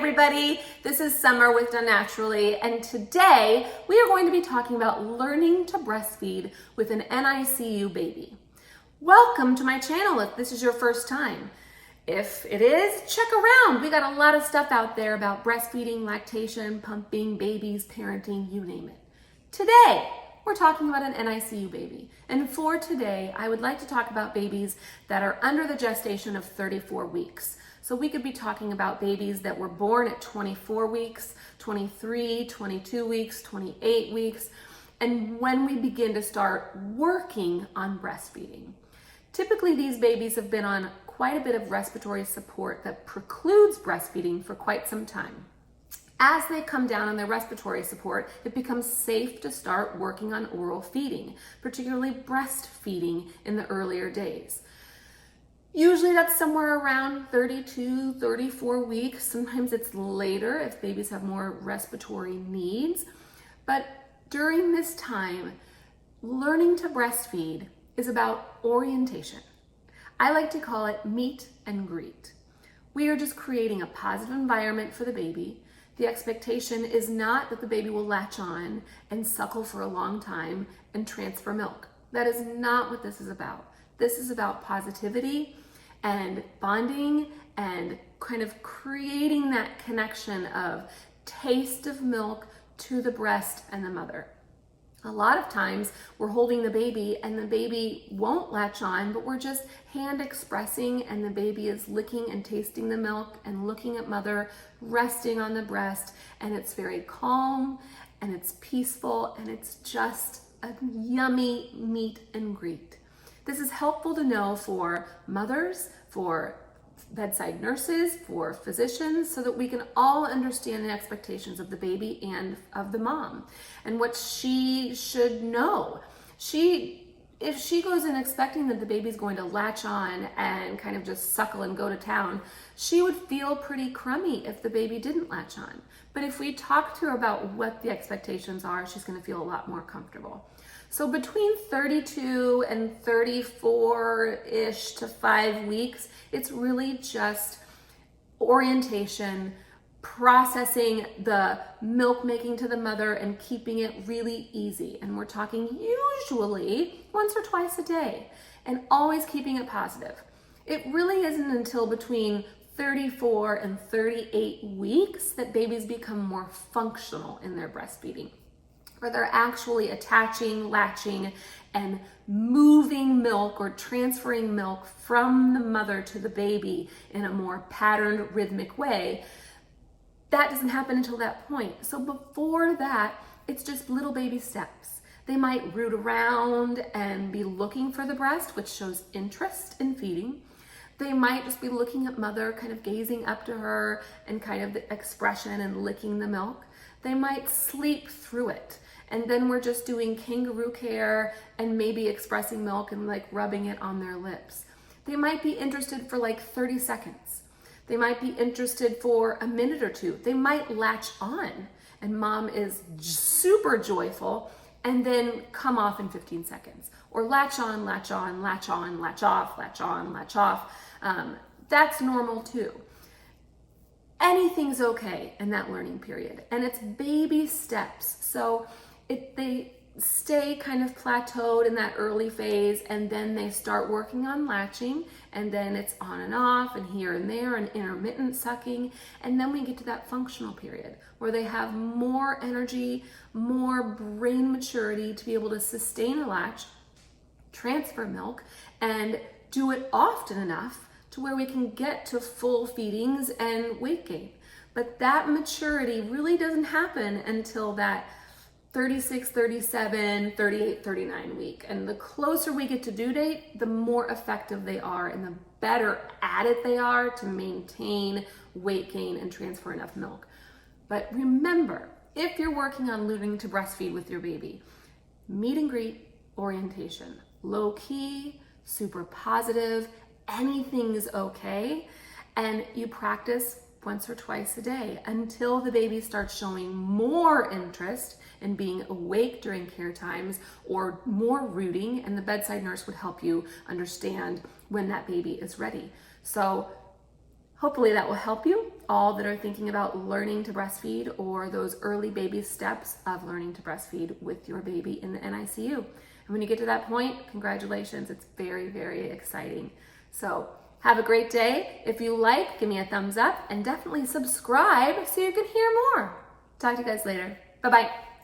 everybody, this is Summer with Done Naturally, and today we are going to be talking about learning to breastfeed with an NICU baby. Welcome to my channel if this is your first time. If it is, check around. We got a lot of stuff out there about breastfeeding, lactation, pumping, babies, parenting, you name it. Today, we're talking about an NICU baby. And for today, I would like to talk about babies that are under the gestation of 34 weeks. So we could be talking about babies that were born at 24 weeks, 23, 22 weeks, 28 weeks, and when we begin to start working on breastfeeding. Typically, these babies have been on quite a bit of respiratory support that precludes breastfeeding for quite some time. As they come down on their respiratory support, it becomes safe to start working on oral feeding, particularly breastfeeding in the earlier days. Usually that's somewhere around 32, 34 weeks. Sometimes it's later if babies have more respiratory needs. But during this time, learning to breastfeed is about orientation. I like to call it meet and greet. We are just creating a positive environment for the baby. The expectation is not that the baby will latch on and suckle for a long time and transfer milk. That is not what this is about. This is about positivity and bonding and kind of creating that connection of taste of milk to the breast and the mother. A lot of times we're holding the baby and the baby won't latch on, but we're just hand expressing and the baby is licking and tasting the milk and looking at mother, resting on the breast, and it's very calm and it's peaceful and it's just a yummy meet and greet. This is helpful to know for mothers, for bedside nurses, for physicians, so that we can all understand the expectations of the baby and of the mom and what she should know. If she goes in expecting that the baby's going to latch on and kind of just suckle and go to town, she would feel pretty crummy if the baby didn't latch on. But if we talk to her about what the expectations are, she's going to feel a lot more comfortable. So between 32 and 34-ish to 5 weeks, it's really just orientation, processing the milk making to the mother and keeping it really easy. And we're talking usually once or twice a day and always keeping it positive. It really isn't until between 34 and 38 weeks that babies become more functional in their breastfeeding, where they're actually attaching, latching, and moving milk or transferring milk from the mother to the baby in a more patterned, rhythmic way. That doesn't happen until that point. So before that, it's just little baby steps. They might root around and be looking for the breast, which shows interest in feeding. They might just be looking at mother, kind of gazing up to her and kind of the expression and licking the milk. They might sleep through it. And then we're just doing kangaroo care and maybe expressing milk and like rubbing it on their lips. They might be interested for like 30 seconds. They might be interested for a minute or two. They might latch on and mom is super joyful and then come off in 15 seconds. Or latch on, latch on, latch on, latch off, latch on, latch off. That's normal too. Anything's okay in that learning period. And it's baby steps. So they stay kind of plateaued in that early phase and then they start working on latching and then it's on and off and here and there and intermittent sucking. And then we get to that functional period where they have more energy, more brain maturity to be able to sustain a latch, transfer milk, and do it often enough to where we can get to full feedings and weight gain. But that maturity really doesn't happen until that 36, 37, 38, 39 week. And the closer we get to due date, the more effective they are and the better at it they are to maintain weight gain and transfer enough milk. But remember, if you're working on learning to breastfeed with your baby, meet and greet orientation, low key, super positive, anything's okay. And you practice once or twice a day until the baby starts showing more interest in being awake during care times or more rooting, and the bedside nurse would help you understand when that baby is ready. So hopefully that will help you. all that are thinking about learning to breastfeed or those early baby steps of learning to breastfeed with your baby in the NICU. And when you get to that point, congratulations. It's very, very exciting. So have a great day. If you like, give me a thumbs up and definitely subscribe so you can hear more. Talk to you guys later. Bye-bye.